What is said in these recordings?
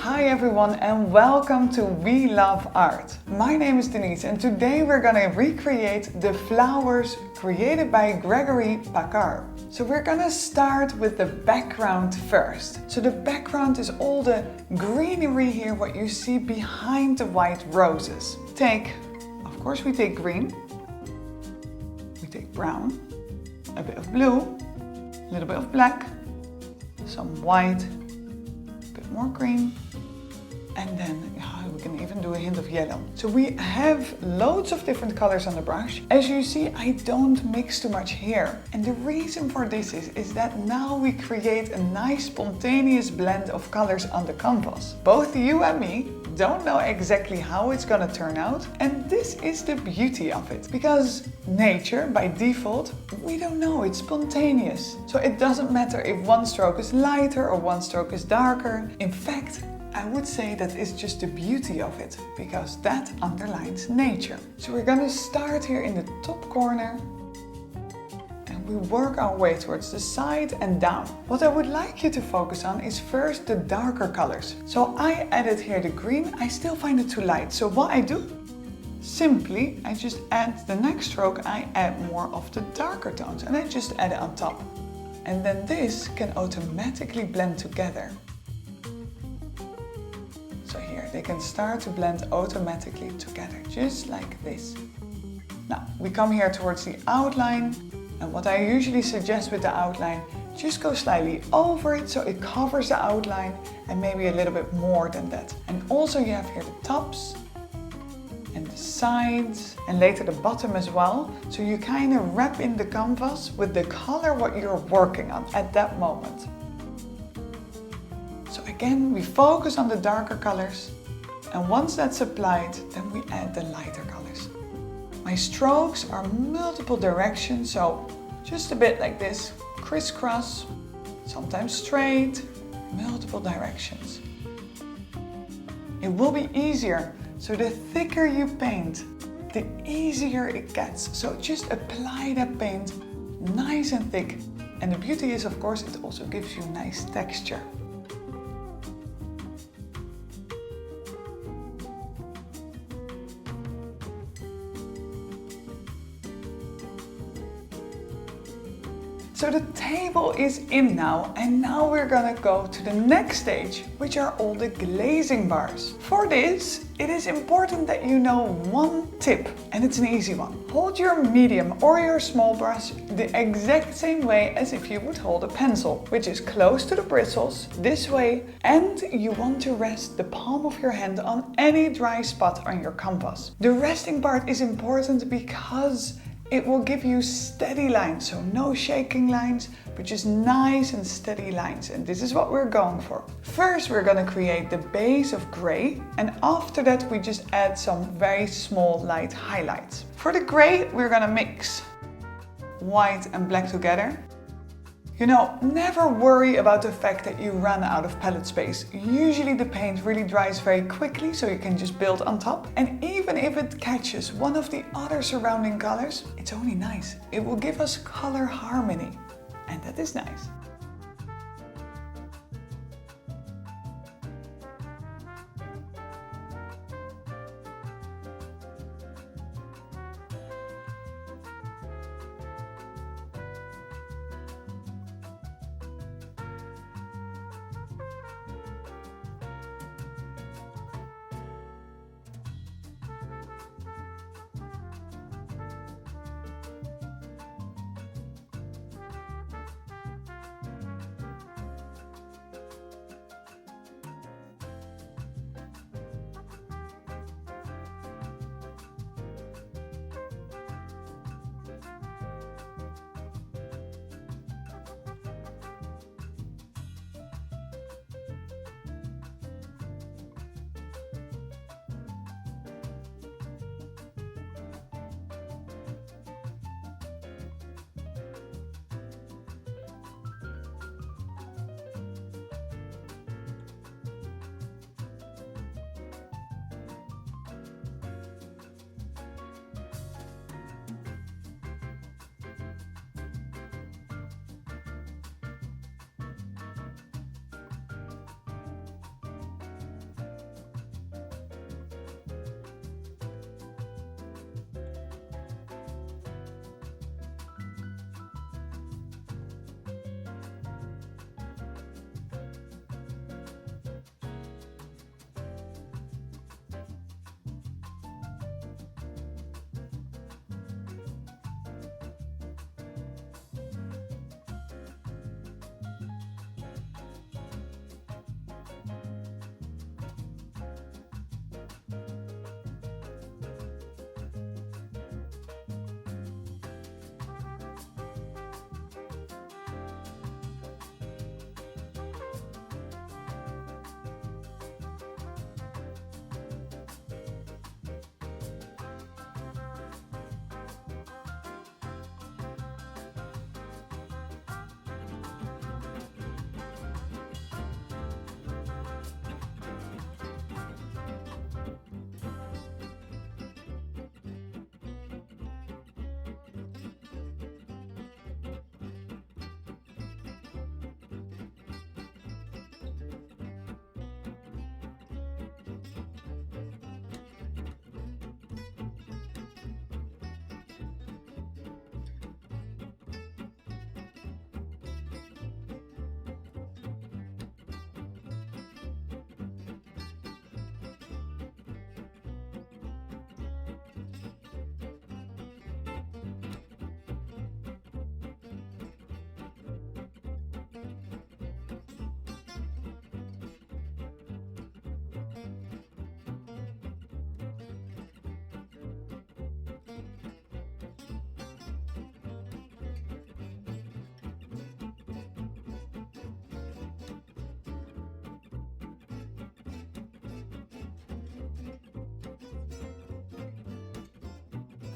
Hi everyone and welcome to We Love Art. My name is Denise and today we're gonna recreate the flowers created by Gregory Packard. So we're gonna start with the background first. So the background is all the greenery here, what you see behind the white roses. Of course we take green, we take brown, a bit of blue, a little bit of black, some white, a bit more green, and then we can even do a hint of yellow. So we have loads of different colors on the brush. As you see, I don't mix too much here. And the reason for this is that now we create a nice spontaneous blend of colors on the canvas. Both you and me don't know exactly how it's gonna turn out, and this is the beauty of it. Because nature, by default, we don't know, it's spontaneous. So it doesn't matter if one stroke is lighter or one stroke is darker. In fact, I would say that is just the beauty of it, because that underlines nature. So we're gonna start here in the top corner and we work our way towards the side and down. What I would like you to focus on is first the darker colors. So I added here the green, I still find it too light. So what I do, simply, I just add the next stroke, I add more of the darker tones and I just add it on top. And then this can automatically blend together. So here, they can start to blend automatically together, just like this. Now, we come here towards the outline, and what I usually suggest with the outline, just go slightly over it so it covers the outline, and maybe a little bit more than that. And also you have here the tops, and the sides, and later the bottom as well. So you kind of wrap in the canvas with the color what you're working on at that moment. So again, we focus on the darker colors, and once that's applied, then we add the lighter colors. My strokes are multiple directions, so just a bit like this, crisscross, sometimes straight, multiple directions. It will be easier, so the thicker you paint, the easier it gets. So just apply that paint nice and thick. And the beauty is, of course, it also gives you nice texture. So the table is in now, and now we're gonna go to the next stage, which are all the glazing bars. For this, it is important that you know one tip, and it's an easy one. Hold your medium or your small brush the exact same way as if you would hold a pencil, which is close to the bristles, this way, and you want to rest the palm of your hand on any dry spot on your canvas. The resting part is important because it will give you steady lines, so no shaking lines, but just nice and steady lines. And this is what we're going for. First, we're gonna create the base of gray, and after that, we just add some very small light highlights. For the gray, we're gonna mix white and black together. You know, never worry about the fact that you run out of palette space. Usually the paint really dries very quickly, so you can just build on top. And even if it catches one of the other surrounding colors, it's only nice. It will give us color harmony, and that is nice.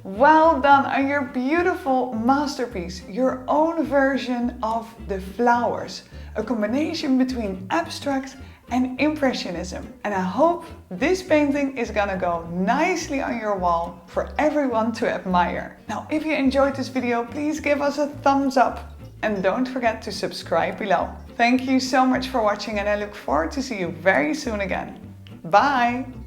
Well done on your beautiful masterpiece, your own version of the flowers, a combination between abstract and impressionism. And I hope this painting is gonna go nicely on your wall for everyone to admire. Now, if you enjoyed this video, please give us a thumbs up and don't forget to subscribe below. Thank you so much for watching and I look forward to see you very soon again. Bye!